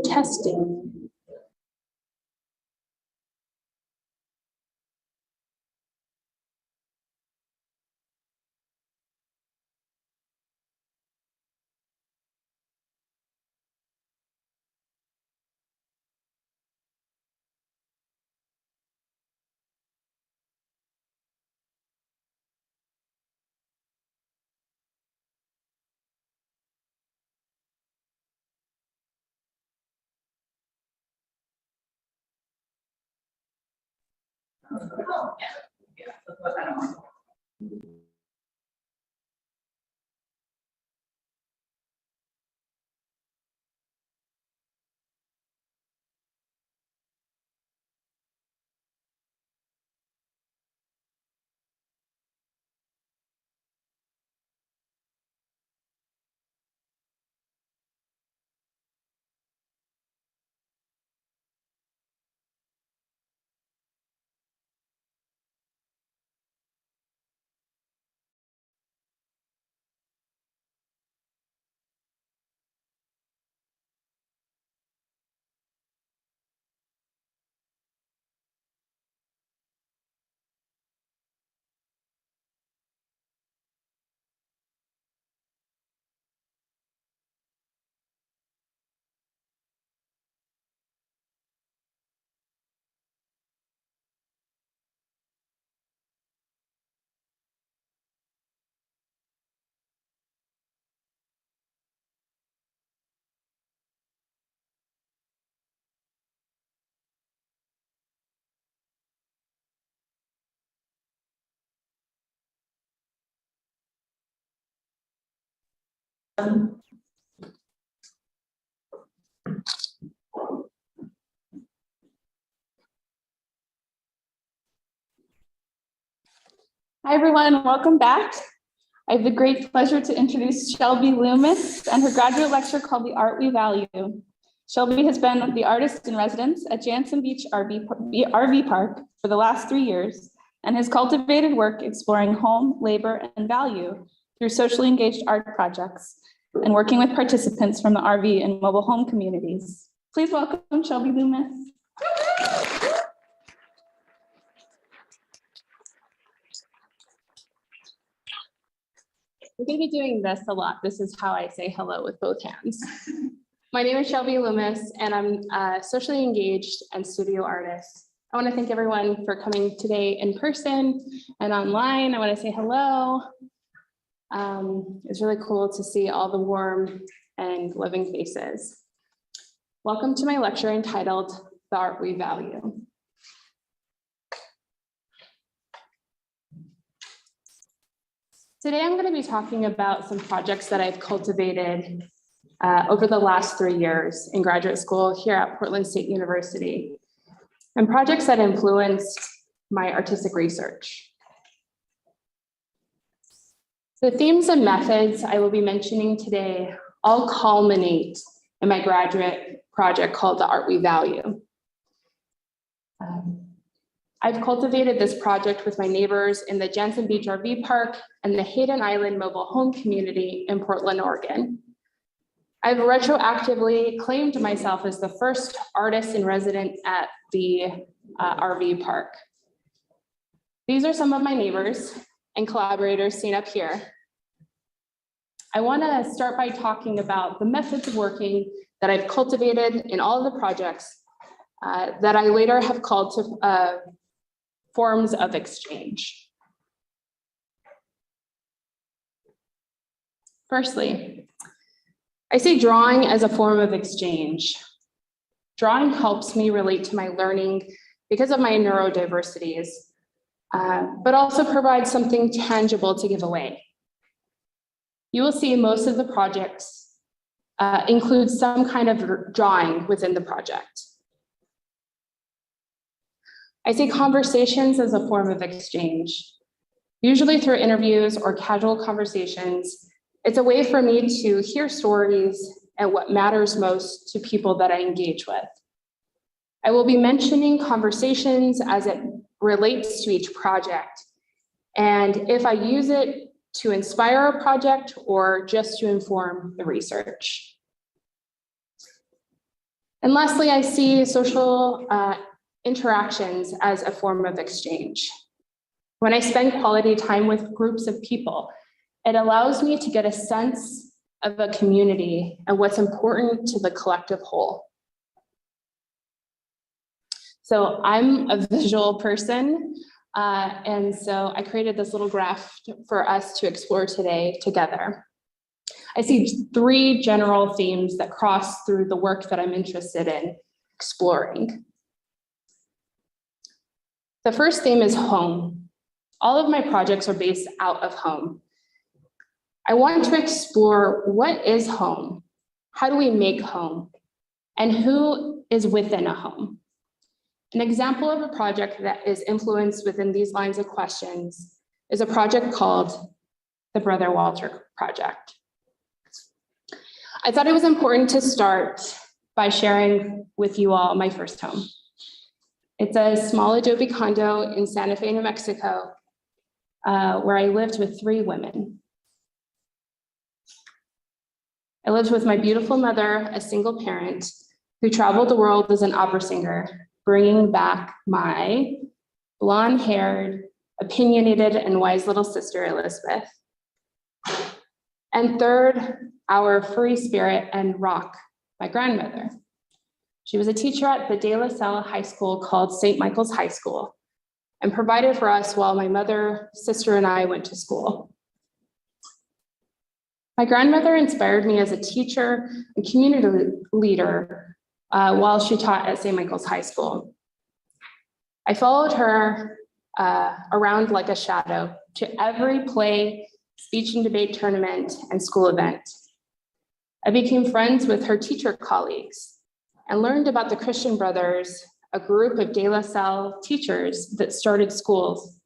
Testing. Hi everyone, welcome back. I have the great pleasure to introduce Shelbie Loomis and her graduate lecture called The Art We Value. Shelbie has been the artist in residence at Jantzen Beach RV Park for the last 3 years and has cultivated work exploring home, labor, and value through socially engaged art projects and working with participants from the RV and mobile home communities. Please welcome Shelbie Loomis. We're going to be doing this a lot. This is how I say hello with both hands. My name is Shelbie Loomis, and I'm a socially engaged and studio artist. I want to thank everyone for coming today in person and online. I want to say hello. It's really cool to see all the warm and living faces. Welcome to my lecture entitled The Art We Value. Today, I'm going to be talking about some projects that I've cultivated over the last 3 years in graduate school here at Portland State University, and projects that influenced my artistic research. The themes and methods I will be mentioning today all culminate in my graduate project called The Art We Value. I've cultivated this project with my neighbors in the Jantzen Beach RV Park and the Hayden Island mobile home community in Portland, Oregon. I've retroactively claimed myself as the first artist in residence at the RV park. These are some of my neighbors and collaborators seen up here. I want to start by talking about the methods of working that I've cultivated in all of the projects that I later have called to forms of exchange. Firstly, I see drawing as a form of exchange. Drawing helps me relate to my learning because of my neurodiversities, but also provides something tangible to give away. You will see most of the projects include some kind of drawing within the project. I see conversations as a form of exchange, usually through interviews or casual conversations. It's a way for me to hear stories and what matters most to people that I engage with. I will be mentioning conversations as it relates to each project. And if I use it to inspire a project or just to inform the research. And lastly, I see social interactions as a form of exchange. When I spend quality time with groups of people, it allows me to get a sense of a community and what's important to the collective whole. So I'm a visual person, and so I created this little graph for us to explore today together. I see three general themes that cross through the work that I'm interested in exploring. The first theme is home. All of my projects are based out of home. I want to explore what is home, how do we make home, and who is within a home. An example of a project that is influenced within these lines of questions is a project called the Brother Walter Project. I thought it was important to start by sharing with you all my first home. It's a small adobe condo in Santa Fe, New Mexico, where I lived with 3 women. I lived with my beautiful mother, a single parent, who traveled the world as an opera singer, bringing back my blonde-haired, opinionated, and wise little sister, Elizabeth. And third, our free spirit and rock, my grandmother. She was a teacher at the De La Salle High School called St. Michael's High School and provided for us while my mother, sister, and I went to school. My grandmother inspired me as a teacher and community leader while she taught at St. Michael's High School. I followed her around like a shadow to every play, speech and debate tournament, and school event. I became friends with her teacher colleagues and learned about the Christian Brothers, a group of De La Salle teachers that started schools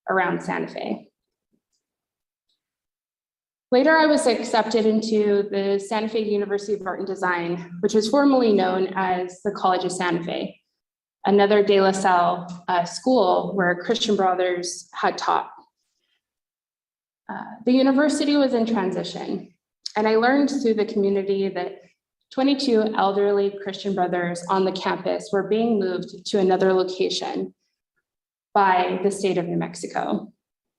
around Santa Fe. Later, I was accepted into the Santa Fe University of Art and Design, which was formerly known as the College of Santa Fe, another De La Salle school where Christian Brothers had taught. The university was in transition, and I learned through the community that 22 elderly Christian Brothers on the campus were being moved to another location by the state of New Mexico.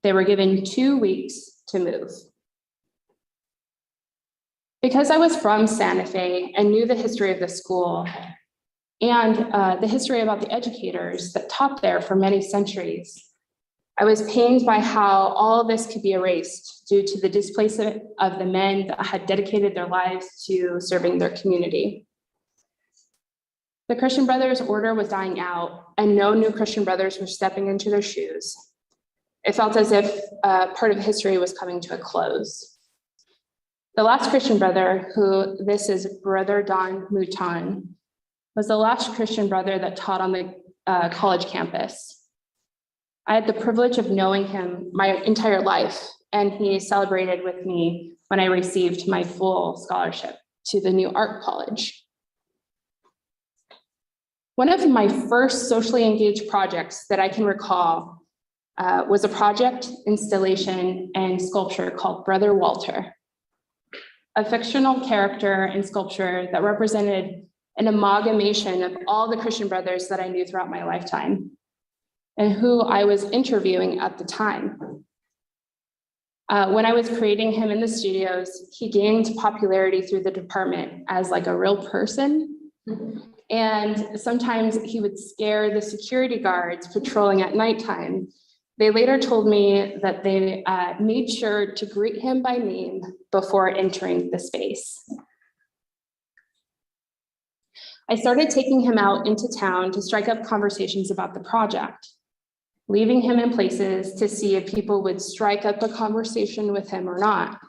They were given 2 weeks to move. Because I was from Santa Fe and knew the history of the school and the history about the educators that taught there for many centuries, I was pained by how all of this could be erased due to the displacement of the men that had dedicated their lives to serving their community. The Christian Brothers order was dying out and no new Christian Brothers were stepping into their shoes. It felt as if part of history was coming to a close. The last Christian brother, who this is Brother Don Mouton, was the last Christian brother that taught on the college campus. I had the privilege of knowing him my entire life, and he celebrated with me when I received my full scholarship to the new art college. One of my first socially engaged projects that I can recall was a project, installation, and sculpture called Brother Walter, a fictional character and sculpture that represented an amalgamation of all the Christian brothers that I knew throughout my lifetime and who I was interviewing at the time. When I was creating him in the studios, he gained popularity through the department as like a real person. And sometimes he would scare the security guards patrolling at nighttime. They later told me that they made sure to greet him by name before entering the space. I started taking him out into town to strike up conversations about the project, leaving him in places to see if people would strike up a conversation with him or not.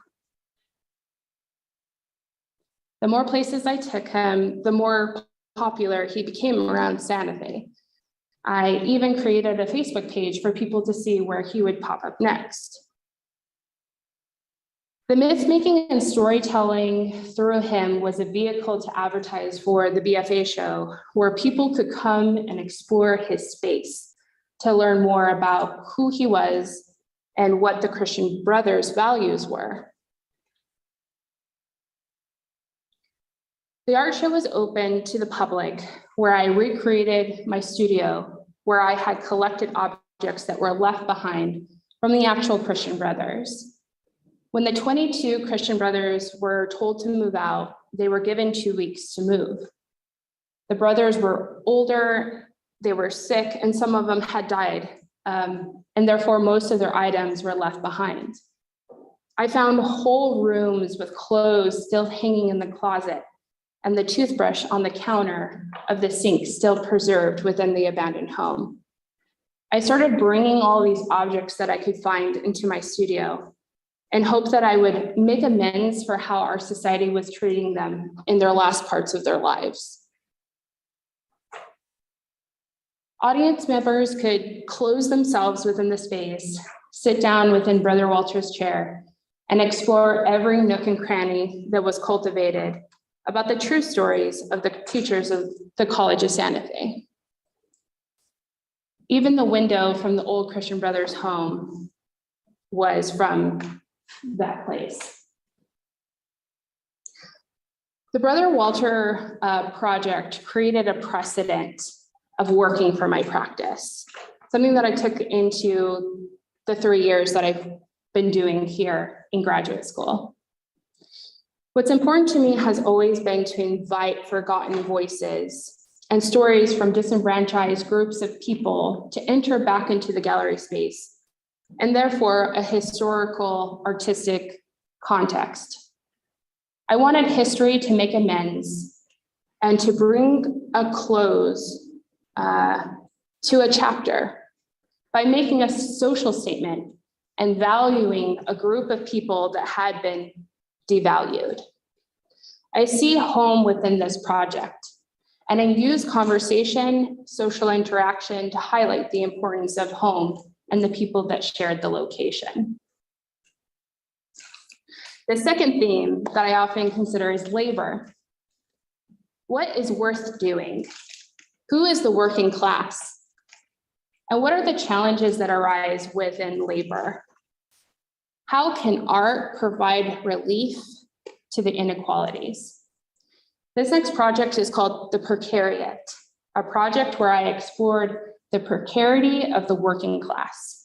The more places I took him, the more popular he became around Santa Fe. I even created a Facebook page for people to see where he would pop up next. The myth making and storytelling through him was a vehicle to advertise for the BFA show, where people could come and explore his space to learn more about who he was and what the Christian Brothers' values were. The art show was open to the public, where I recreated my studio, where I had collected objects that were left behind from the actual Christian Brothers. When the 22 Christian Brothers were told to move out, they were given 2 weeks to move. The brothers were older, they were sick, and some of them had died, and therefore most of their items were left behind. I found whole rooms with clothes still hanging in the closet, and the toothbrush on the counter of the sink still preserved within the abandoned home. I started bringing all these objects that I could find into my studio and hoped that I would make amends for how our society was treating them in their last parts of their lives. Audience members could close themselves within the space, sit down within Brother Walter's chair, and explore every nook and cranny that was cultivated about the true stories of the teachers of the College of Santa Fe. Even the window from the old Christian Brothers home was from that place. The Brother Walter project created a precedent of working for my practice, something that I took into the 3 years that I've been doing here in graduate school. What's important to me has always been to invite forgotten voices and stories from disenfranchised groups of people to enter back into the gallery space, and therefore a historical artistic context. I wanted history to make amends and to bring a close to a chapter by making a social statement and valuing a group of people that had been devalued. I see home within this project, and I use conversation, social interaction to highlight the importance of home and the people that shared the location. The second theme that I often consider is labor. What is worth doing? Who is the working class? And what are the challenges that arise within labor? How can art provide relief to the inequalities? This next project is called the Precariat, a project where I explored the precarity of the working class.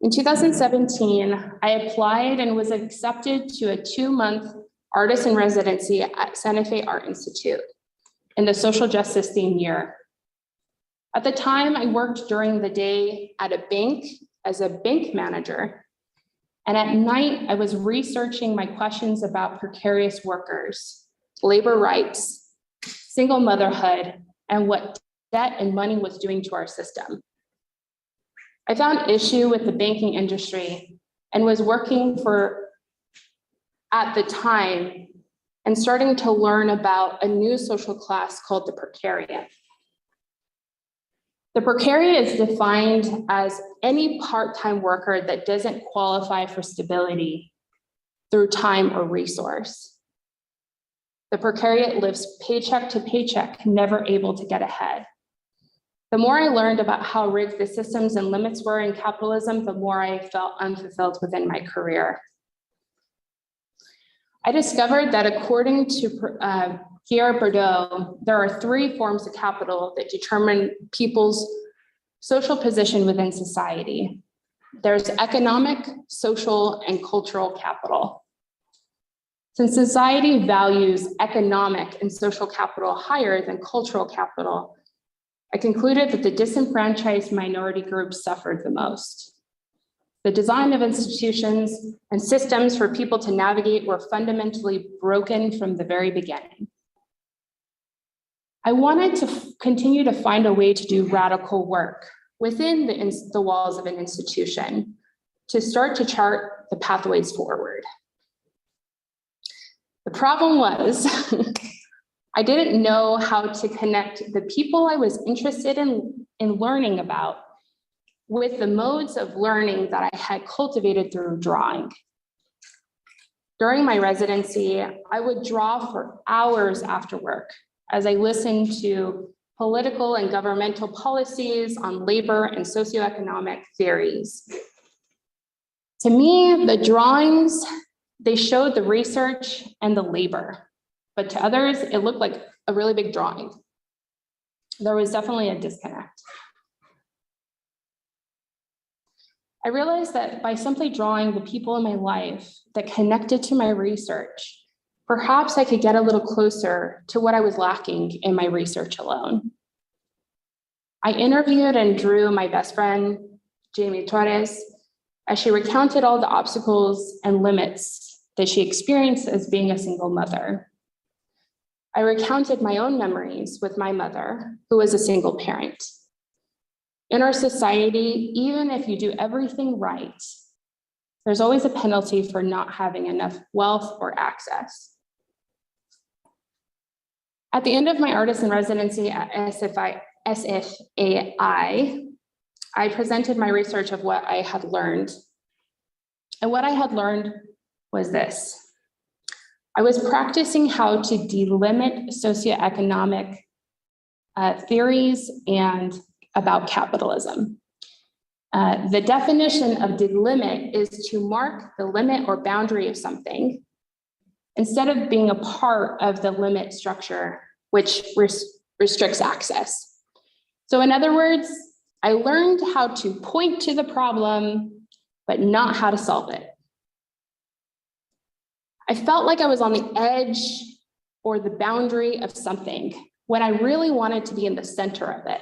In 2017, I applied and was accepted to a 2-month artist in residency at Santa Fe Art Institute in the social justice theme year. At the time, I worked during the day at a bank as a bank manager, and at night, I was researching my questions about precarious workers, labor rights, single motherhood, and what debt and money was doing to our system. I found issue with the banking industry and was working for, at the time, and starting to learn about a new social class called the Precariat. The Precariat is defined as any part-time worker that doesn't qualify for stability through time or resource. The Precariat lives paycheck to paycheck, never able to get ahead. The more I learned about how rigged the systems and limits were in capitalism, the more I felt unfulfilled within my career. I discovered that according to Pierre Bourdieu, there are 3 forms of capital that determine people's social position within society. There's economic, social, and cultural capital. Since society values economic and social capital higher than cultural capital, I concluded that the disenfranchised minority groups suffered the most. The design of institutions and systems for people to navigate were fundamentally broken from the very beginning. I wanted to continue to find a way to do radical work within the walls of an institution to start to chart the pathways forward. The problem was I didn't know how to connect the people I was interested in learning about with the modes of learning that I had cultivated through drawing. During my residency, I would draw for hours after work as I listened to political and governmental policies on labor and socioeconomic theories. To me, the drawings, they showed the research and the labor, but to others, it looked like a really big drawing. There was definitely a disconnect. I realized that by simply drawing the people in my life that connected to my research, perhaps I could get a little closer to what I was lacking in my research alone. I interviewed and drew my best friend, Jamie Torres, as she recounted all the obstacles and limits that she experienced as being a single mother. I recounted my own memories with my mother, who was a single parent. In our society, even if you do everything right, there's always a penalty for not having enough wealth or access. At the end of my artist in residency at SFAI, I presented my research of what I had learned. And what I had learned was this. I was practicing how to delimit socioeconomic theories and about capitalism. The definition of delimit is to mark the limit or boundary of something instead of being a part of the limit structure, which restricts access. So in other words, I learned how to point to the problem, but not how to solve it. I felt like I was on the edge or the boundary of something when I really wanted to be in the center of it.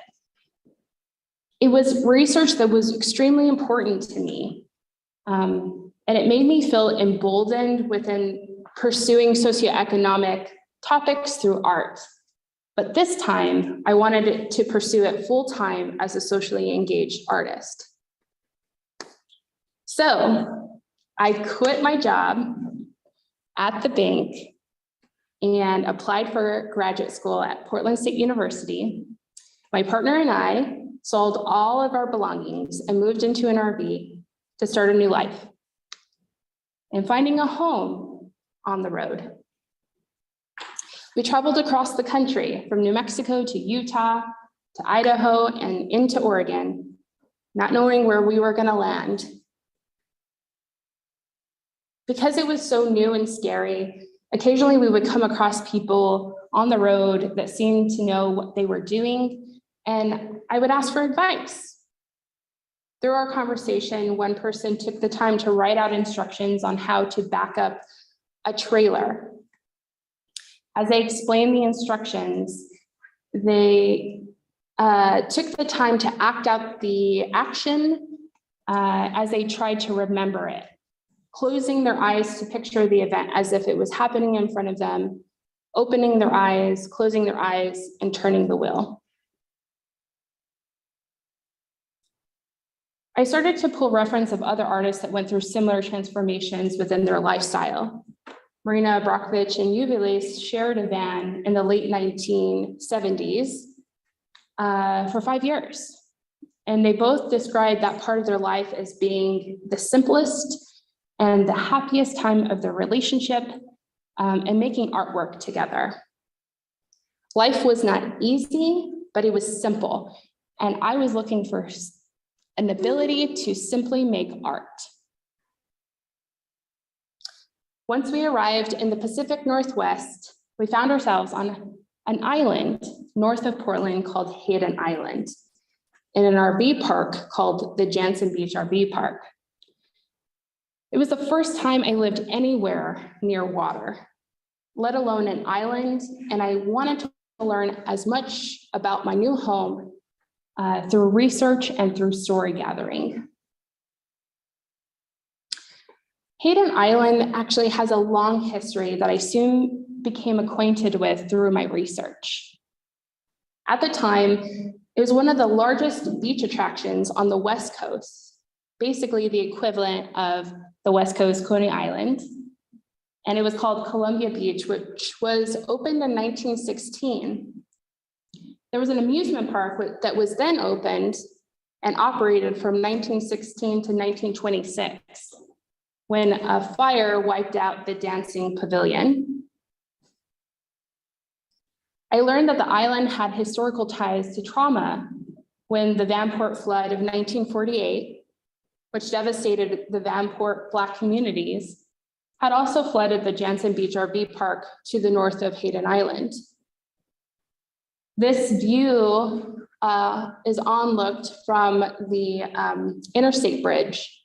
It was research that was extremely important to me, and it made me feel emboldened within pursuing socioeconomic topics through art. But this time, I wanted to pursue it full-time as a socially engaged artist. So I quit my job at the bank and applied for graduate school at Portland State University. My partner and I sold all of our belongings and moved into an RV to start a new life and finding a home on the road. We traveled across the country from New Mexico to Utah to Idaho and into Oregon, not knowing where we were going to land. Because it was so new and scary, occasionally we would come across people on the road that seemed to know what they were doing, and I would ask for advice. Through our conversation, one person took the time to write out instructions on how to back up a trailer. As they explained the instructions, they took the time to act out the action as they tried to remember it, closing their eyes to picture the event as if it was happening in front of them, opening their eyes, closing their eyes, and turning the wheel. I started to pull reference of other artists that went through similar transformations within their lifestyle. Marina Abrakovich and Jubilees shared a van in the late 1970s for 5 years. And they both described that part of their life as being the simplest and the happiest time of their relationship and making artwork together. Life was not easy, but it was simple. And I was looking for an ability to simply make art. Once we arrived in the Pacific Northwest, we found ourselves on an island north of Portland called Hayden Island, in an RV park called the Jantzen Beach RV Park. It was the first time I lived anywhere near water, let alone an island, and I wanted to learn as much about my new home through research and through story gathering. Hayden Island actually has a long history that I soon became acquainted with through my research. At the time, it was one of the largest beach attractions on the West Coast, basically the equivalent of the West Coast Coney Island. And it was called Columbia Beach, which was opened in 1916. There was an amusement park that was then opened and operated from 1916 to 1926, when a fire wiped out the dancing pavilion. I learned that the island had historical ties to trauma when the Vanport flood of 1948, which devastated the Vanport Black communities, had also flooded the Jansen Beach RV Park to the north of Hayden Island. This view is onlooked from the interstate bridge,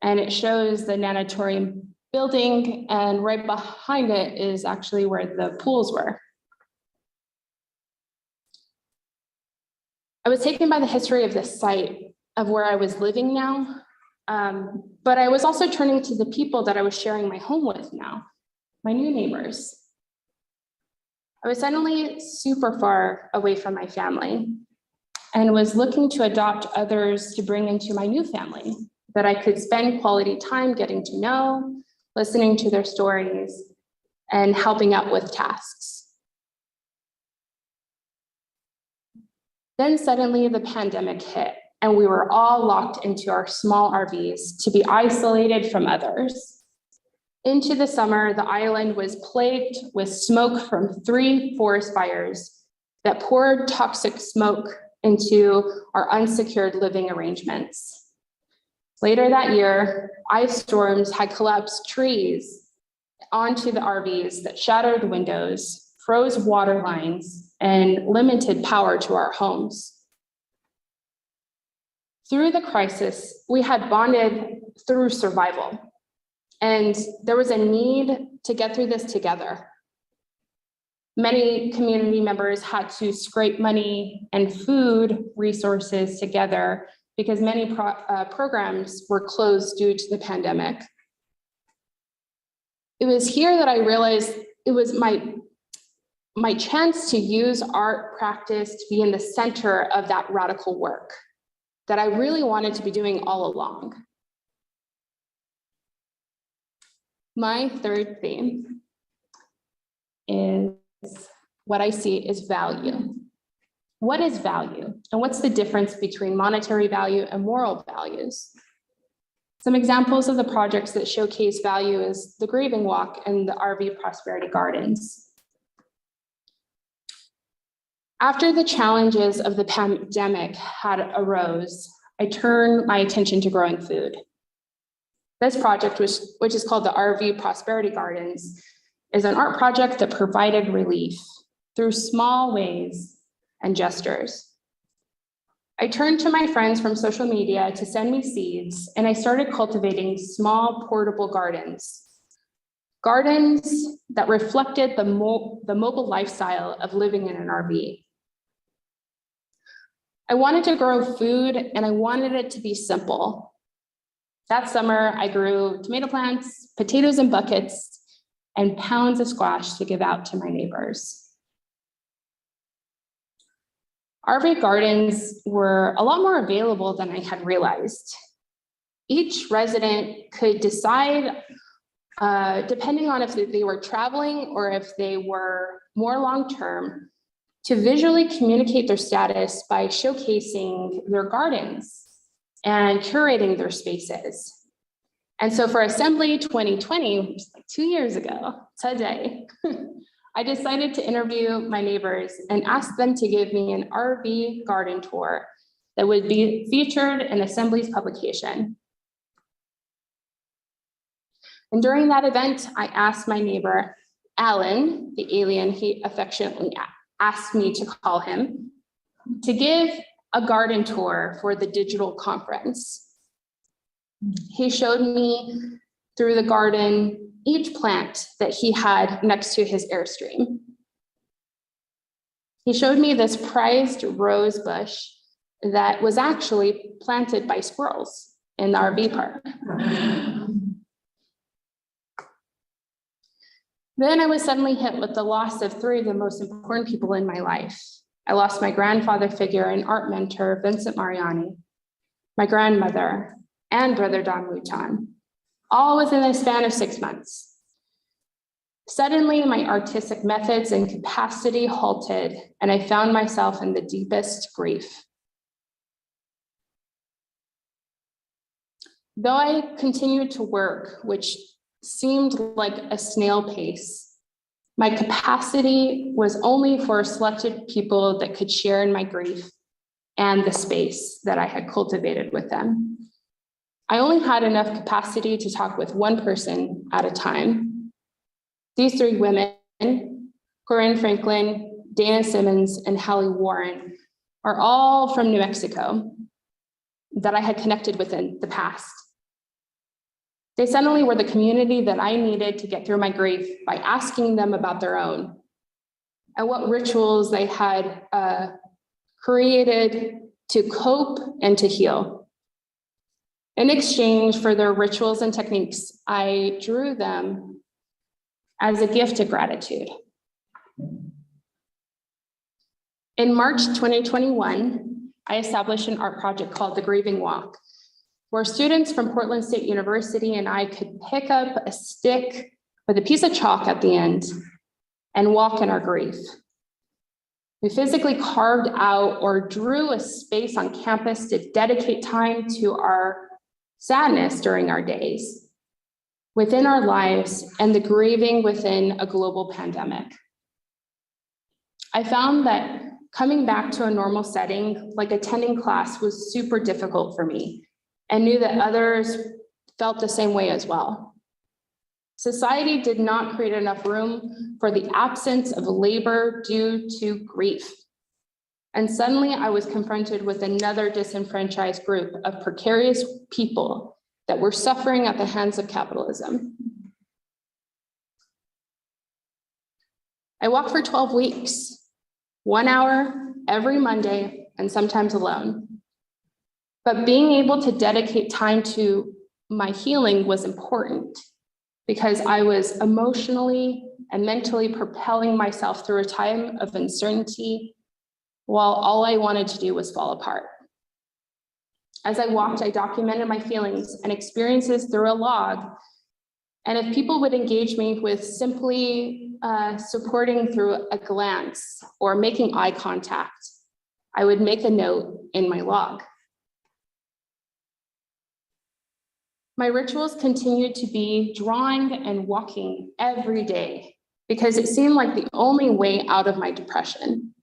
and it shows the natatorium building, and right behind it is actually where the pools were. I was taken by the history of this site of where I was living now, but I was also turning to the people that I was sharing my home with now, my new neighbors. I was suddenly super far away from my family and was looking to adopt others to bring into my new family that I could spend quality time getting to know, listening to their stories, and helping out with tasks. Then suddenly the pandemic hit, and we were all locked into our small RVs to be isolated from others. Into the summer, the island was plagued with smoke from 3 forest fires that poured toxic smoke into our unsecured living arrangements. Later that year, ice storms had collapsed trees onto the RVs that shattered windows, froze water lines, and limited power to our homes. Through the crisis, we had bonded through survival, and there was a need to get through this together. Many community members had to scrape money and food resources together because many programs were closed due to the pandemic. It was here that I realized it was my chance to use art practice to be in the center of that radical work that I really wanted to be doing all along. My third theme is what I see is value. What is value? And what's the difference between monetary value and moral values? Some examples of the projects that showcase value is the Grieving Walk and the RV Prosperity Gardens. After the challenges of the pandemic had arose, I turned my attention to growing food. This project, which is called the RV Prosperity Gardens, is an art project that provided relief through small ways and gestures. I turned to my friends from social media to send me seeds, and I started cultivating small portable gardens that reflected the mobile lifestyle of living in an RV. I wanted to grow food, and I wanted it to be simple. That summer, I grew tomato plants, potatoes in buckets, and pounds of squash to give out to my neighbors. RV gardens were a lot more available than I had realized. Each resident could decide, depending on if they were traveling or if they were more long-term, to visually communicate their status by showcasing their gardens and curating their spaces. And so for Assembly 2020, which is like 2 years ago today, I decided to interview my neighbors and ask them to give me an RV garden tour that would be featured in Assembly's publication. And during that event, I asked my neighbor, Alan, the alien he affectionately asked me to call him, to give a garden tour for the digital conference. He showed me through the garden each plant that he had next to his Airstream. He showed me this prized rose bush that was actually planted by squirrels in the RV park. Then I was suddenly hit with the loss of 3 of the most important people in my life. I lost my grandfather figure and art mentor, Vincent Mariani, my grandmother, and brother Don Mouton, all within the span of 6 months. Suddenly, my artistic methods and capacity halted, and I found myself in the deepest grief. Though I continued to work, which seemed like a snail pace, My capacity was only for selected people that could share in my grief and the space that I had cultivated with them. I only had enough capacity to talk with one person at a time. These three women, Corinne Franklin, Dana Simmons, and Hallie Warren, are all from New Mexico that I had connected with in the past. They suddenly were the community that I needed to get through my grief by asking them about their own and what rituals they had created to cope and to heal. In exchange for their rituals and techniques, I drew them as a gift of gratitude. In March 2021, I established an art project called the Grieving Walk, where students from Portland State University and I could pick up a stick with a piece of chalk at the end and walk in our grief. We physically carved out or drew a space on campus to dedicate time to our sadness during our days, within our lives, and the grieving within a global pandemic. I found that coming back to a normal setting, like attending class, was super difficult for me, and knew that others felt the same way as well. Society did not create enough room for the absence of labor due to grief. And suddenly I was confronted with another disenfranchised group of precarious people that were suffering at the hands of capitalism. I walked for 12 weeks, 1 hour every Monday, and sometimes alone. But being able to dedicate time to my healing was important because I was emotionally and mentally propelling myself through a time of uncertainty while all I wanted to do was fall apart. As I walked, I documented my feelings and experiences through a log. And if people would engage me with simply supporting through a glance or making eye contact, I would make a note in my log. My rituals continued to be drawing and walking every day because it seemed like the only way out of my depression.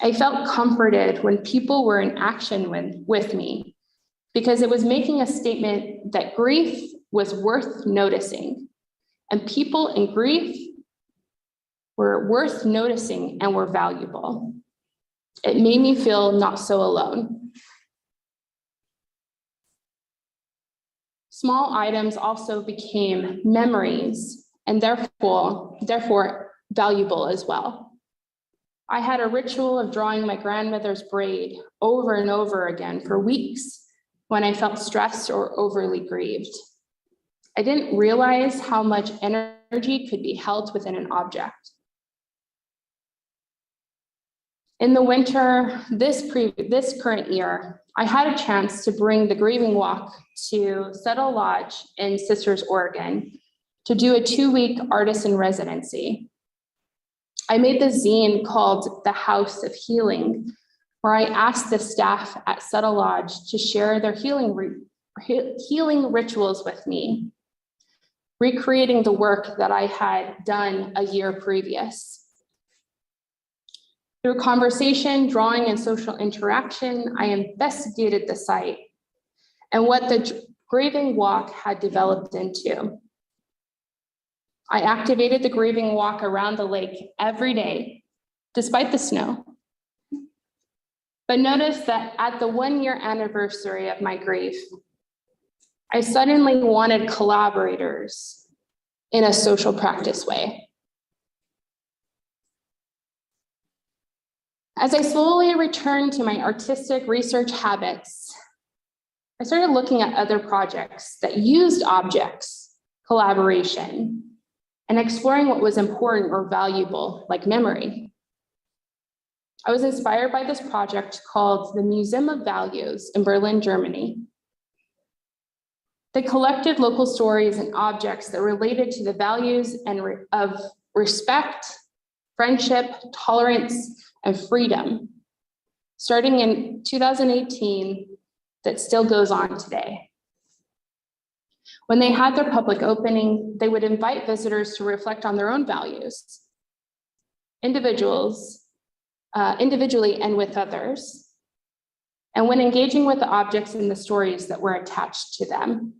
I felt comforted when people were in action with me because it was making a statement that grief was worth noticing, and people in grief were worth noticing and were valuable. It made me feel not so alone. Small items also became memories and therefore valuable as well. I had a ritual of drawing my grandmother's braid over and over again for weeks when I felt stressed or overly grieved. I didn't realize how much energy could be held within an object. In the winter, this current year, I had a chance to bring the Grieving Walk to Settle Lodge in Sisters, Oregon, to do a 2-week artisan residency. I made the zine called The House of Healing, where I asked the staff at Settle Lodge to share their healing rituals with me, recreating the work that I had done a year previous. Through conversation, drawing, and social interaction, I investigated the site and what the Grieving Walk had developed into. I activated the Grieving Walk around the lake every day, despite the snow. But notice that at the 1-year anniversary of my grief, I suddenly wanted collaborators in a social practice way. As I slowly returned to my artistic research habits, I started looking at other projects that used objects, collaboration, and exploring what was important or valuable, like memory. I was inspired by this project called the Museum of Values in Berlin, Germany. They collected local stories and objects that related to the values of respect, friendship, tolerance, and freedom, starting in 2018, that still goes on today. When they had their public opening, they would invite visitors to reflect on their own values, individually and with others, and when engaging with the objects and the stories that were attached to them.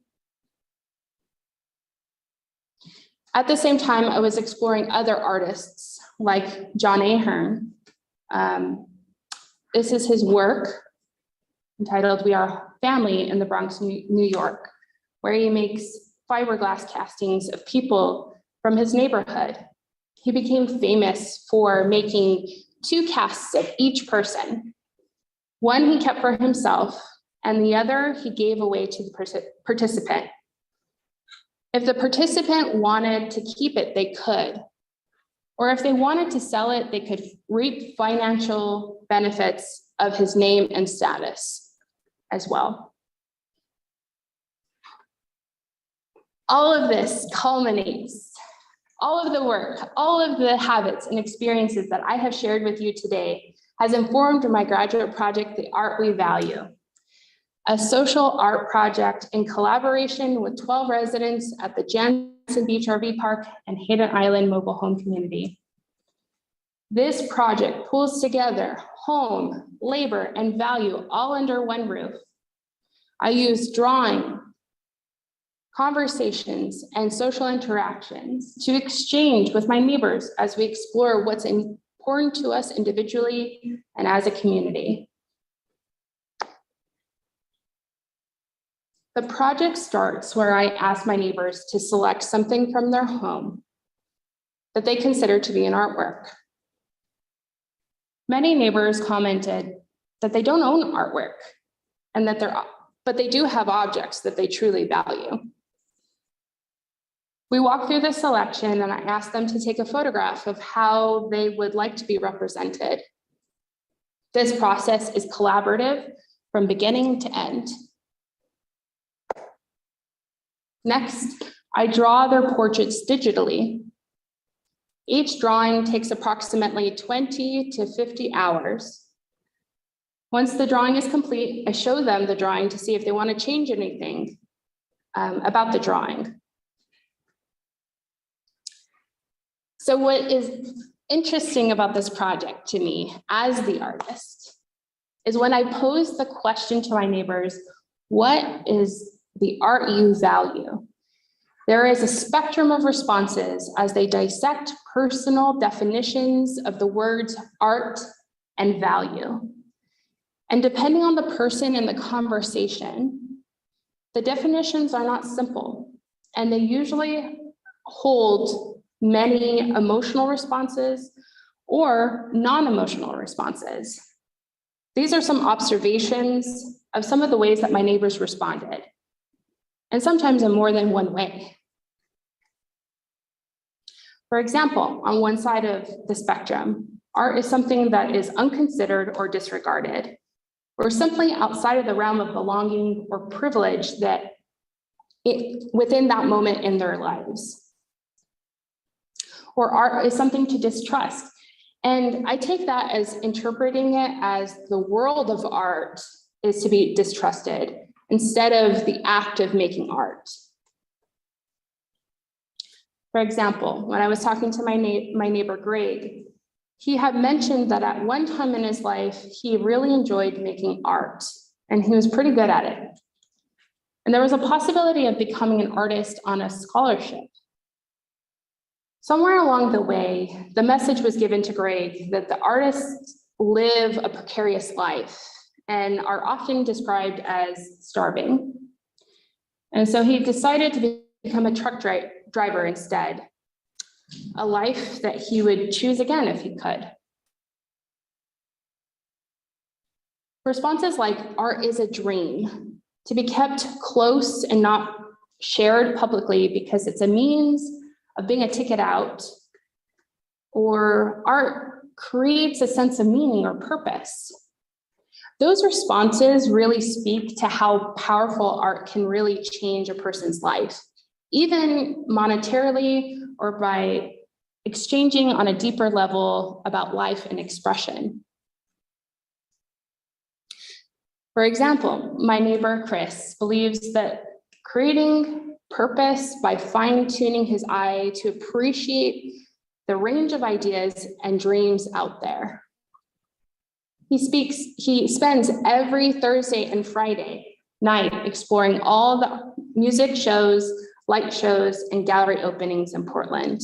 At the same time, I was exploring other artists like John Ahern. This is his work entitled "We Are Family" in the Bronx, New York, where he makes fiberglass castings of people from his neighborhood. He became famous for making 2 casts of each person. One he kept for himself, and the other he gave away to the participant. If the participant wanted to keep it, they could. Or if they wanted to sell it, they could reap financial benefits of his name and status as well. All of this culminates, all of the work, all of the habits and experiences that I have shared with you today has informed my graduate project, The Art We Value, a social art project in collaboration with 12 residents at the Jansen Beach RV Park and Hayden Island Mobile Home Community. This project pulls together home, labor, and value all under one roof. I use drawing, conversations, and social interactions to exchange with my neighbors as we explore what's important to us individually and as a community. The project starts where I ask my neighbors to select something from their home that they consider to be an artwork. Many neighbors commented that they don't own artwork and but they do have objects that they truly value. We walk through the selection and I ask them to take a photograph of how they would like to be represented. This process is collaborative from beginning to end. Next, I draw their portraits digitally. Each drawing takes approximately 20 to 50 hours. Once the drawing is complete, I show them the drawing to see if they want to change anything about the drawing. So what is interesting about this project to me as the artist is when I pose the question to my neighbors, what is the art you value? There is a spectrum of responses as they dissect personal definitions of the words art and value. And depending on the person in the conversation, the definitions are not simple, and they usually hold many emotional responses or non-emotional responses. These are some observations of some of the ways that my neighbors responded, and sometimes in more than one way. For example, on one side of the spectrum, art is something that is unconsidered or disregarded, or simply outside of the realm of belonging or privilege that within that moment in their lives. Or art is something to distrust. And I take that as interpreting it as the world of art is to be distrusted instead of the act of making art. For example, when I was talking to my neighbor, Greg, he had mentioned that at one time in his life, he really enjoyed making art, and he was pretty good at it. And there was a possibility of becoming an artist on a scholarship. Somewhere along the way, the message was given to Greg that the artists live a precarious life and are often described as starving. And so he decided to become a truck driver instead, a life that he would choose again if he could. Responses like art is a dream, to be kept close and not shared publicly because it's a means of being a ticket out, or art creates a sense of meaning or purpose. Those responses really speak to how powerful art can really change a person's life, even monetarily or by exchanging on a deeper level about life and expression. For example, my neighbor, Chris, believes that creating purpose by fine-tuning his eye to appreciate the range of ideas and dreams out there. He spends every Thursday and Friday night exploring all the music shows, light shows, and gallery openings in Portland.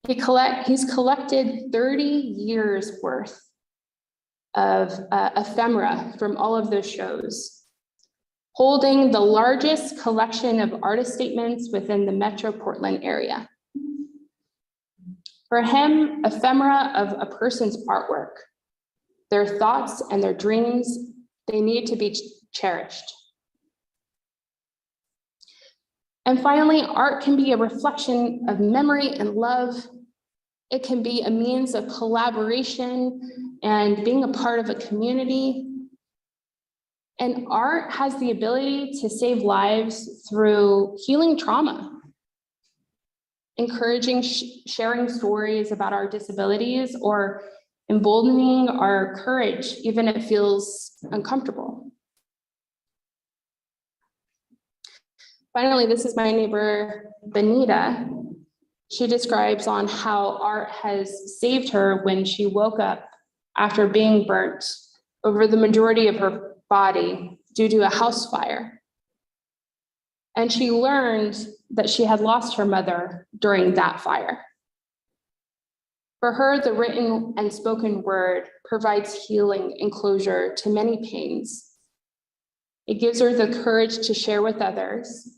He's collected 30 years worth of ephemera from all of those shows, holding the largest collection of artist statements within the Metro Portland area. For him, ephemera of a person's artwork, their thoughts and their dreams, they need to be cherished. And finally, art can be a reflection of memory and love. It can be a means of collaboration and being a part of a community. And art has the ability to save lives through healing trauma, encouraging sharing stories about our disabilities, or emboldening our courage, even if it feels uncomfortable. Finally, this is my neighbor, Benita. She describes on how art has saved her when she woke up after being burnt over the majority of her body due to a house fire. And she learned that she had lost her mother during that fire. For her, the written and spoken word provides healing and closure to many pains. It gives her the courage to share with others,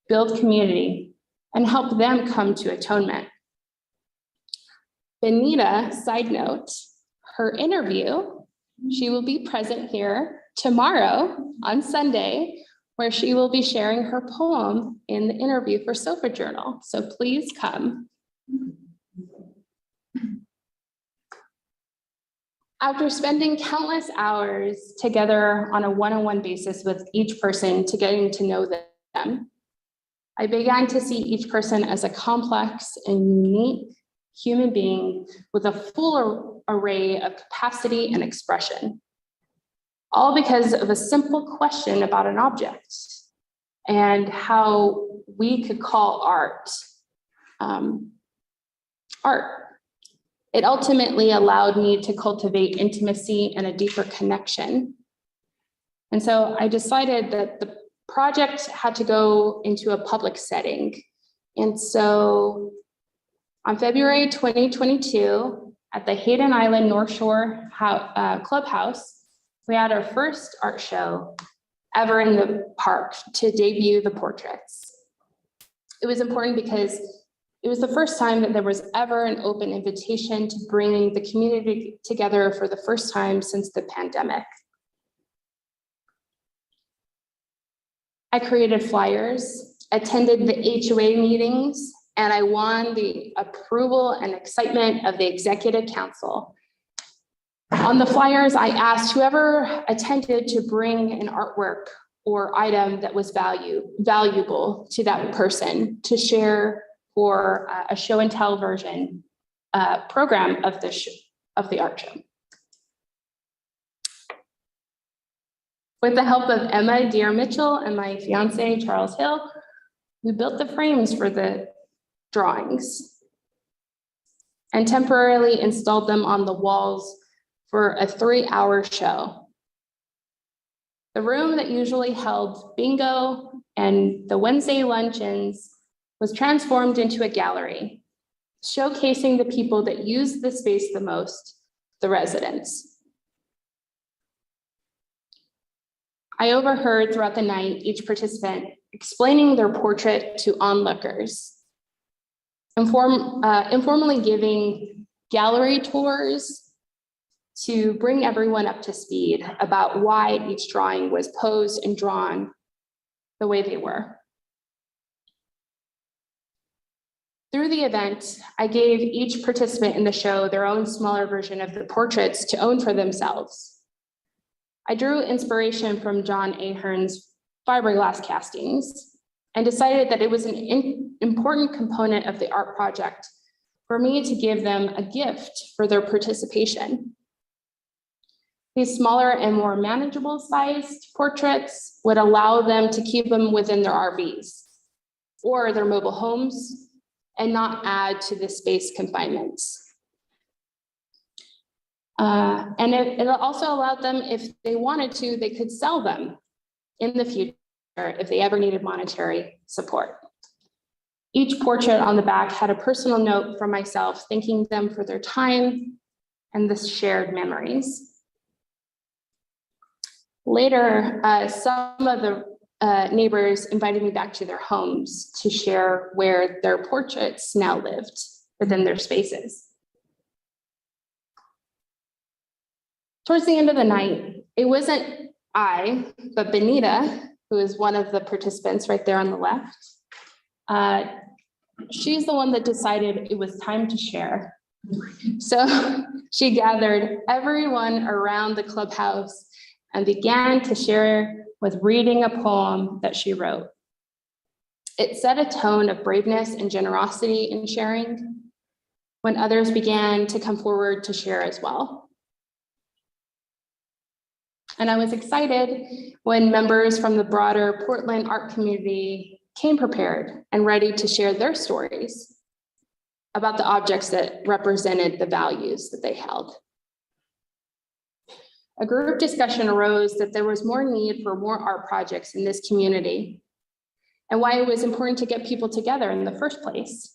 build community, and help them come to atonement. Benita, side note, her interview, she will be present here tomorrow on Sunday, where she will be sharing her poem in the interview for Sofa Journal. So please come. After spending countless hours together on a one-on-one basis with each person to getting to know them, I began to see each person as a complex and unique human being with a full array of capacity and expression, all because of a simple question about an object and how we could call art art. It ultimately allowed me to cultivate intimacy and a deeper connection. And so I decided that the project had to go into a public setting. And so on February 2022, at the Hayden Island North Shore Clubhouse, we had our first art show ever in the park to debut the portraits. It was important because it was the first time that there was ever an open invitation to bringing the community together for the first time since the pandemic. I created flyers, attended the HOA meetings, and I won the approval and excitement of the executive council. On the flyers, I asked whoever attended to bring an artwork or item that was valuable to that person to share for a show and tell version program of the art show. With the help of Emma Deere Mitchell and my fiance, Charles Hill, we built the frames for the drawings and temporarily installed them on the walls for a 3-hour show. The room that usually held bingo and the Wednesday luncheons was transformed into a gallery, showcasing the people that use the space the most, the residents. I overheard throughout the night each participant explaining their portrait to onlookers, informally giving gallery tours to bring everyone up to speed about why each drawing was posed and drawn the way they were. Through the event, I gave each participant in the show their own smaller version of the portraits to own for themselves. I drew inspiration from John Ahern's fiberglass castings and decided that it was an important component of the art project for me to give them a gift for their participation. These smaller and more manageable sized portraits would allow them to keep them within their RVs or their mobile homes and not add to the space confinements. And it also allowed them, if they wanted to, they could sell them in the future if they ever needed monetary support. Each portrait on the back had a personal note from myself, thanking them for their time and the shared memories. Later, some of the neighbors invited me back to their homes to share where their portraits now lived within their spaces. Towards the end of the night, it wasn't I, but Benita, who is one of the participants right there on the left. She's the one that decided it was time to share. So she gathered everyone around the clubhouse and began to share with reading a poem that she wrote. It set a tone of braveness and generosity in sharing when others began to come forward to share as well. And I was excited when members from the broader Portland art community came prepared and ready to share their stories about the objects that represented the values that they held. A group discussion arose that there was more need for more art projects in this community and why it was important to get people together in the first place.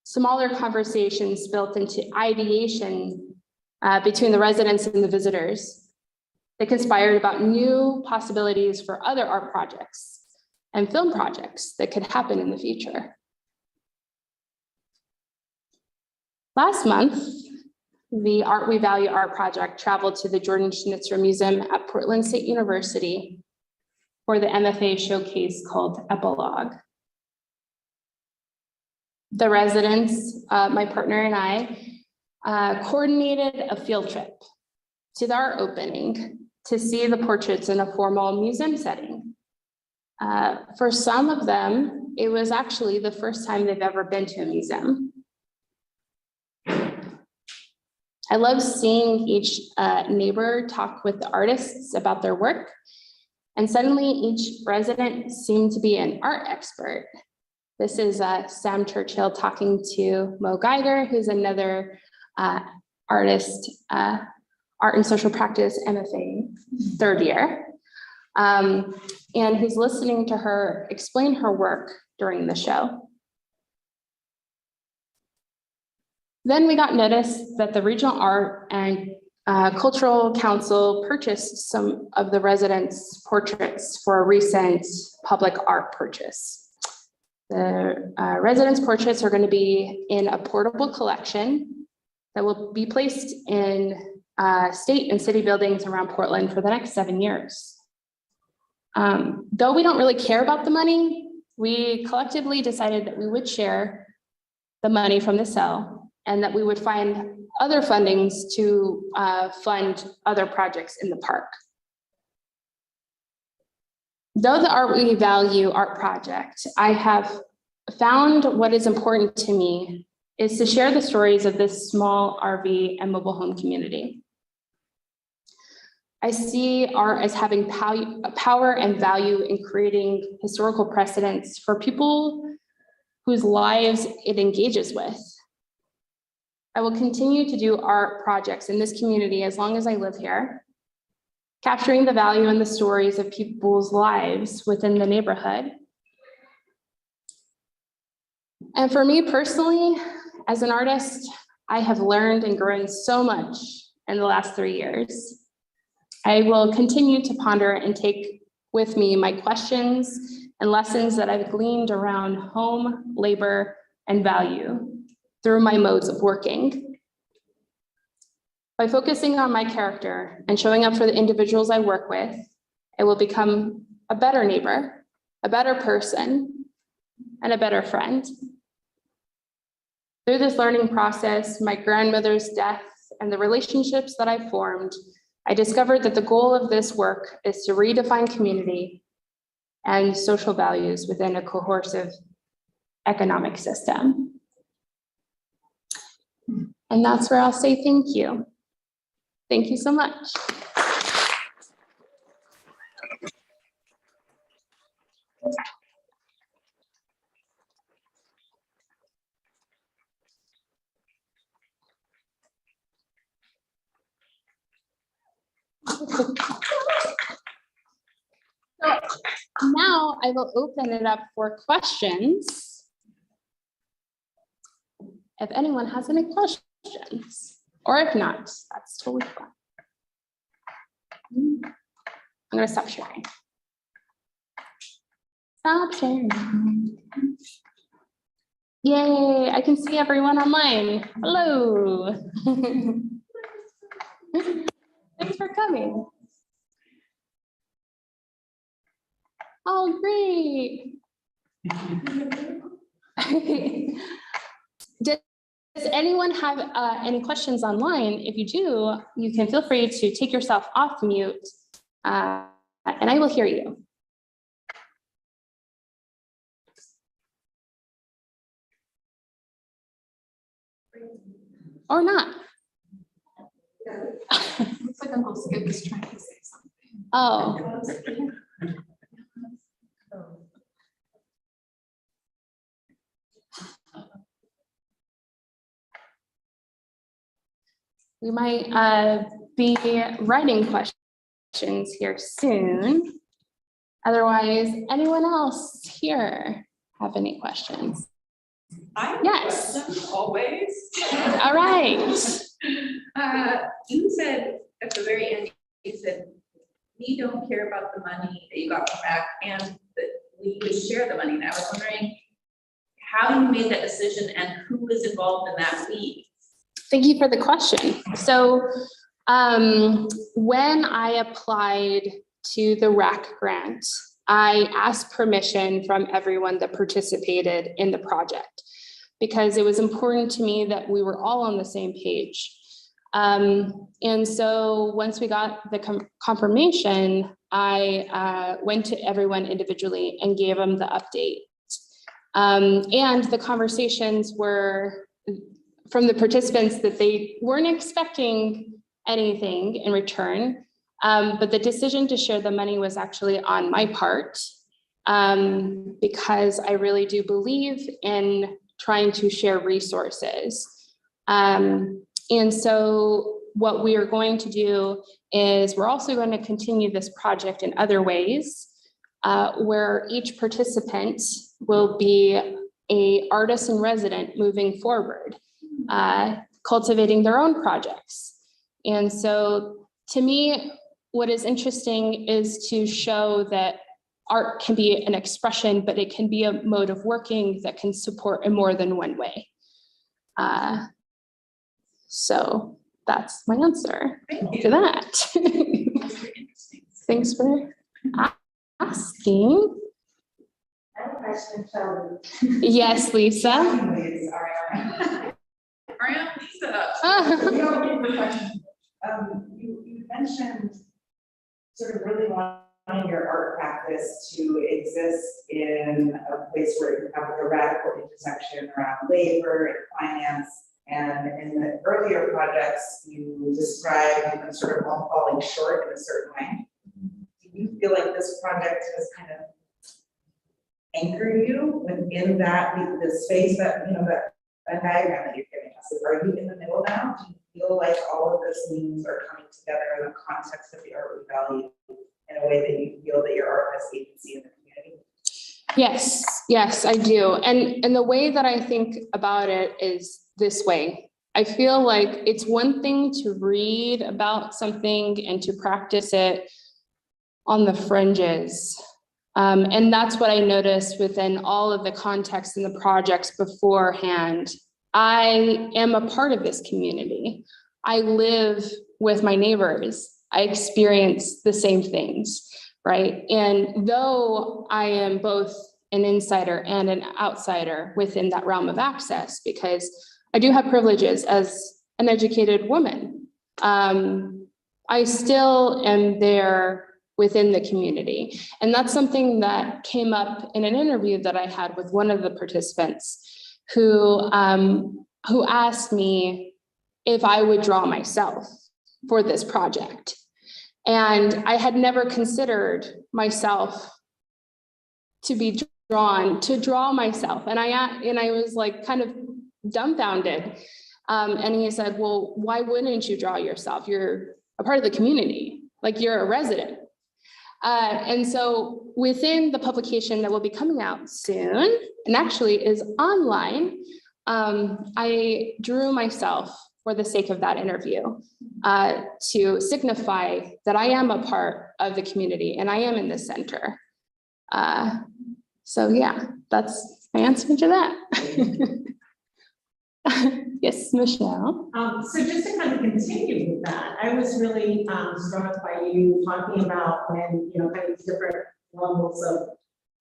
Smaller conversations built into ideation between the residents and the visitors. They conspired about new possibilities for other art projects and film projects that could happen in the future. Last month, the Art We Value Art project traveled to the Jordan Schnitzer Museum at Portland State University for the MFA showcase called Epilogue. The residents, my partner and I, coordinated a field trip to the art opening to see the portraits in a formal museum setting. For some of them, it was actually the first time they've ever been to a museum. I love seeing each neighbor talk with the artists about their work, and suddenly each resident seemed to be an art expert. This is Sam Churchill talking to Mo Geiger, who's another artist, art and social practice MFA, third year. And he's listening to her explain her work during the show. Then we got notice that the Regional Art and Cultural Council purchased some of the residents' portraits for a recent public art purchase. The residents' portraits are going to be in a portable collection that will be placed in state and city buildings around Portland for the next 7 years. Though we don't really care about the money, we collectively decided that we would share the money from the sale and that we would find other fundings to fund other projects in the park. Though the Art We Value Art project, I have found what is important to me is to share the stories of this small RV and mobile home community. I see art as having power and value in creating historical precedents for people whose lives it engages with. I will continue to do art projects in this community as long as I live here, capturing the value and the stories of people's lives within the neighborhood. And for me personally, as an artist, I have learned and grown so much in the last 3 years. I will continue to ponder and take with me my questions and lessons that I've gleaned around home, labor, and value through my modes of working. By focusing on my character and showing up for the individuals I work with, I will become a better neighbor, a better person, and a better friend. Through this learning process, my grandmother's death, and the relationships that I formed, I discovered that the goal of this work is to redefine community and social values within a cohesive economic system. And that's where I'll say thank you. Thank you so much. So now I will open it up for questions. If anyone has any questions, or if not, that's totally fine. I'm going to stop sharing. Stop sharing. Yay, I can see everyone online. Hello. Thanks for coming. Oh, great. Does anyone have any questions online? If you do, you can feel free to take yourself off mute, and I will hear you. Or not. Looks like Uncle Skip is trying to say something. Oh. We might be writing questions here soon. Otherwise, anyone else here have any questions? I have Yes. questions always. All right. You said at the very end, you said, we don't care about the money that you got back and that we would share the money. And I was wondering how you made that decision and who was involved in that we. Thank you for the question. So when I applied to the RAC grant, I asked permission from everyone that participated in the project because it was important to me that we were all on the same page. And so once we got the confirmation, I went to everyone individually and gave them the update. And the conversations were from the participants that they weren't expecting anything in return. But the decision to share the money was actually on my part, because I really do believe in trying to share resources. And so what we are going to do is we're also going to continue this project in other ways, where each participant will be an artist in resident moving forward, cultivating their own projects. And so to me, what is interesting is to show that art can be an expression, but it can be a mode of working that can support in more than one way. So that's my answer to that. Thanks for asking. I have a question, Shelbie. Yes, Lisa. Ariana, Lisa. We don't get the question. You mentioned sort of really wanting your art practice to exist in a place where you have a radical intersection around labor and finance. And in the earlier projects, you described them sort of all falling short in a certain way. Do you feel like this project has kind of anchored you within that, the space that, you know, that diagram that you're giving us? Are you in the middle now? Do you feel like all of those themes are coming together in the context of the art we value in a way that you feel that your art has agency in the community? Yes, I do. And the way that I think about it is this way. I feel like it's one thing to read about something and to practice it on the fringes. And that's what I noticed within all of the context and the projects beforehand. I am a part of this community. I live with my neighbors. I experience the same things, right? And though I am both an insider and an outsider within that realm of access, because I do have privileges as an educated woman, I still am there within the community. And that's something that came up in an interview that I had with one of the participants who asked me if I would draw myself for this project. And I had never considered myself to be drawn, to draw myself. And I was like kind of dumbfounded. And he said, well, why wouldn't you draw yourself? You're a part of the community. like you're a resident. And so within the publication that will be coming out soon, and actually is online, I drew myself for the sake of that interview to signify that I am a part of the community and I am in the center. So yeah, that's my answer to that. Yes, Michelle. So just to kind of continue with that, I was really struck by you talking about when, you know, kind of different levels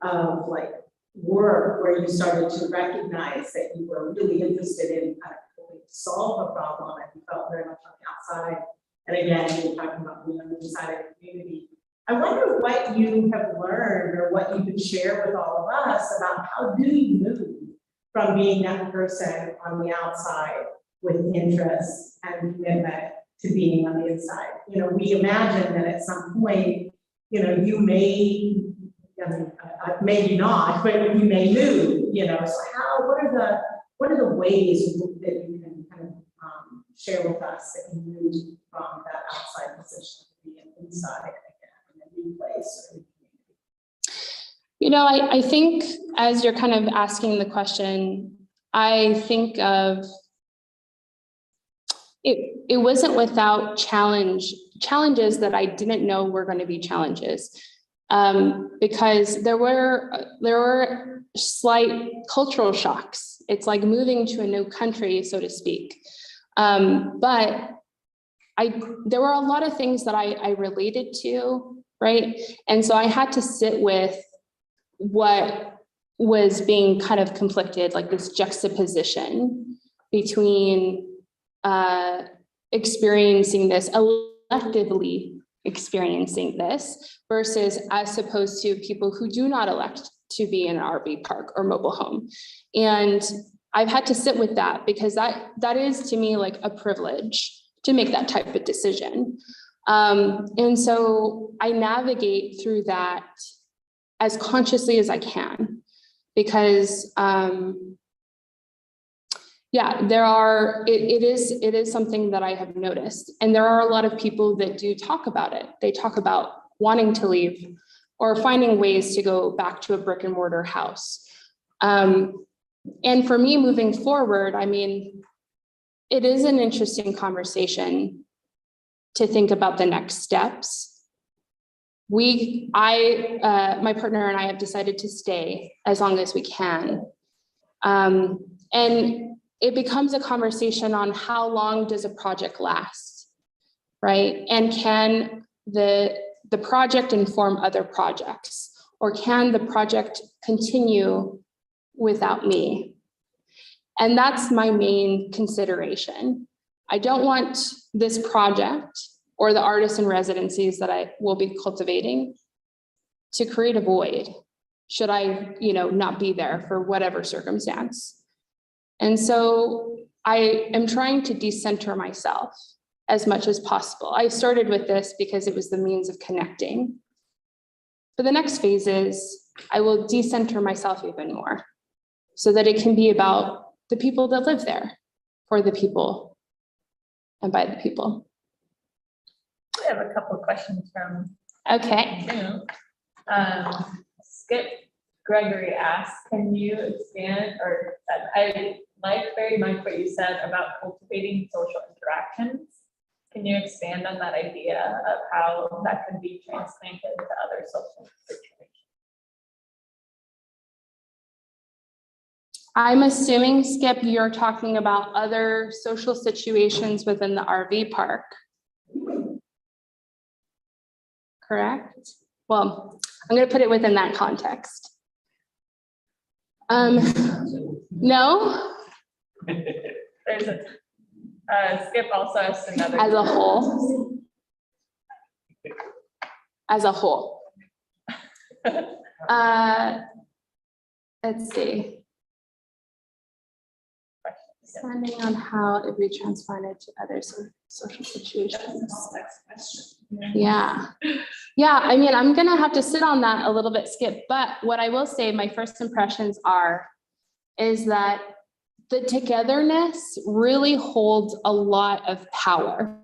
of like work where you started to recognize that you were really interested in kind of helping solve a problem and you felt very much on the outside. And again, you were talking about being on the inside of the community. I wonder what you have learned or what you could share with all of us about how do you move from being that person on the outside with interest and commitment to being on the inside. You know, we imagine that at some point, you know, you may, I mean, maybe not, but you may move, you know, so what are the ways that you can kind of share with us that you moved from that outside position to being inside again in a new place or a new community? You know, I think as you're kind of asking the question, I think of it wasn't without challenges that I didn't know were going to be challenges, because there were slight cultural shocks. It's like moving to a new country, so to speak. But there were a lot of things that I related to, right? And so I had to sit with what was being kind of conflicted, like this juxtaposition between experiencing this, electively experiencing this, versus as opposed to people who do not elect to be in an RV park or mobile home. And I've had to sit with that because that is to me like a privilege to make that type of decision. And so I navigate through that as consciously as I can, because yeah, it is something that I have noticed. And there are a lot of people that do talk about it. They talk about wanting to leave or finding ways to go back to a brick and mortar house. And for me moving forward, I mean, it is an interesting conversation to think about the next steps. My partner and I have decided to stay as long as we can. And it becomes a conversation on how long does a project last, right? And can the project inform other projects, or can the project continue without me? And that's my main consideration. I don't want this project or the artists and residencies that I will be cultivating to create a void should I, you know, not be there for whatever circumstance. And so I am trying to decenter myself as much as possible. I started with this because it was the means of connecting. For the next phases, I will decenter myself even more so that it can be about the people that live there, for the people, and by the people. We have a couple of questions from Okay. Zoom. Skip Gregory asks, can you expand, or I like very much what you said about cultivating social interactions. Can you expand on that idea of how that can be transplanted to other social situations? I'm assuming, Skip, you're talking about other social situations within the RV park. Correct? Well, I'm going to put it within that context. No? There's Skip also asked another. As a whole. As a whole. Let's see. Depending on how it be transplanted to other social situations. Yeah. Yeah, I mean, I'm gonna have to sit on that a little bit, Skip, but what I will say, my first impressions is that the togetherness really holds a lot of power.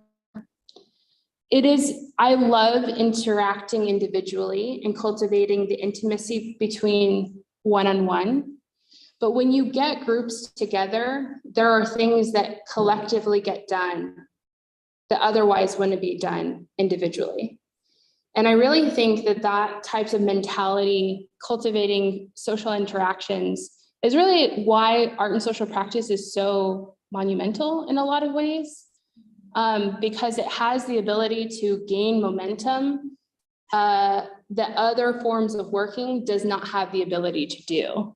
I love interacting individually and cultivating the intimacy between one-on-one. But when you get groups together, there are things that collectively get done that otherwise wouldn't be done individually. And I really think that types of mentality, cultivating social interactions, is really why art and social practice is so monumental in a lot of ways, because it has the ability to gain momentum that other forms of working does not have the ability to do.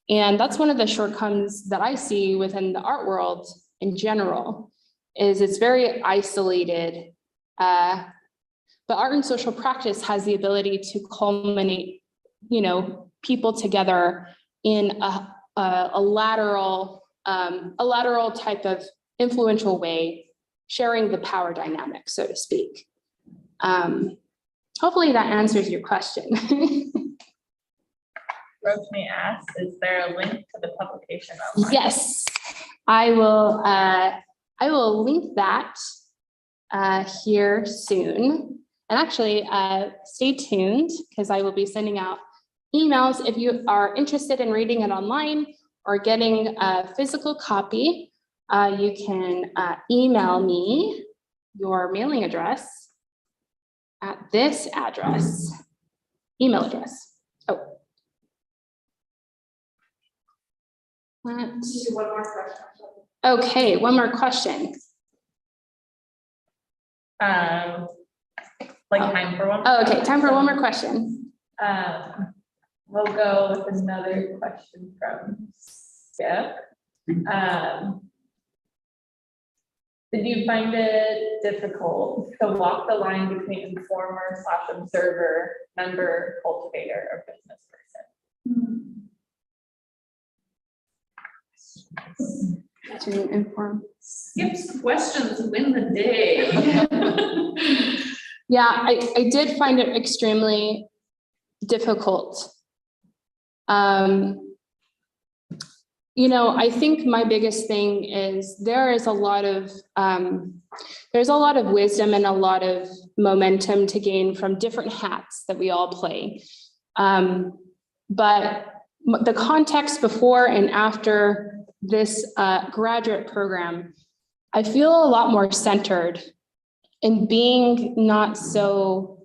And that's one of the shortcomings that I see within the art world in general, is it's very isolated. But art and social practice has the ability to culminate, people together in a lateral type of influential way, sharing the power dynamic, so to speak. Hopefully that answers your question. Roshni asks, is there a link to the publication online? Yes, I will link that here soon. And actually, stay tuned, because I will be sending out emails if you are interested in reading it online or getting a physical copy. You can email me your mailing address at this email address. One more question. Okay, one more question. Time for one? Oh, okay, time for one more question. We'll go with another question from Skip. Did you find it difficult to walk the line between informer/observer, member, cultivator, or business person? To inform. Skip's questions win the day. Yeah, I did find it extremely difficult. I think my biggest thing is there's a lot of wisdom and a lot of momentum to gain from different hats that we all play. But the context before and after this graduate program, I feel a lot more centered in being not so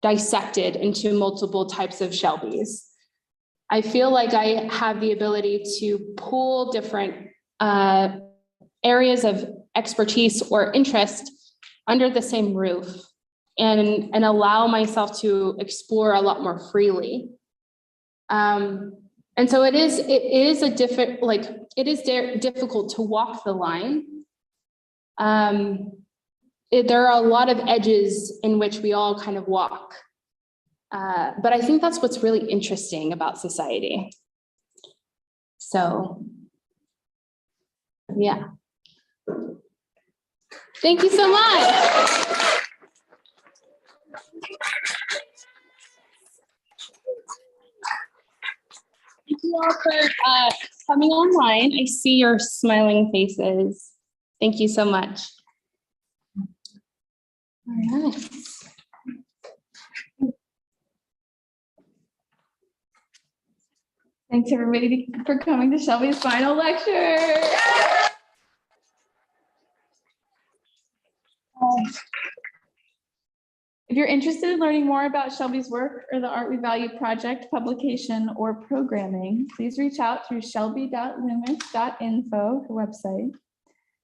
dissected into multiple types of Shelbies. I feel like I have the ability to pull different areas of expertise or interest under the same roof and allow myself to explore a lot more freely. And so it is difficult to walk the line. There are a lot of edges in which we all kind of walk. But I think that's what's really interesting about society. So, yeah. Thank you so much. Thank you all for coming online. I see your smiling faces. Thank you so much. All right. Thanks everybody for coming to Shelbie's final lecture. If you're interested in learning more about Shelbie's work or the Art We Value project, publication, or programming, please reach out through shelbie.loomis.info, the website.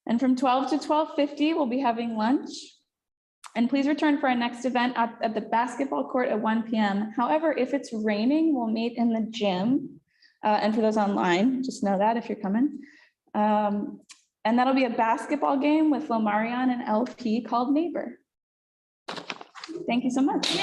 And from 12 to 12:50, we'll be having lunch. And please return for our next event at the basketball court at 1 p.m. However, if it's raining, we'll meet in the gym. And for those online, just know that if you're coming. And that'll be a basketball game with Lomarion and LP called Neighbor. Thank you so much.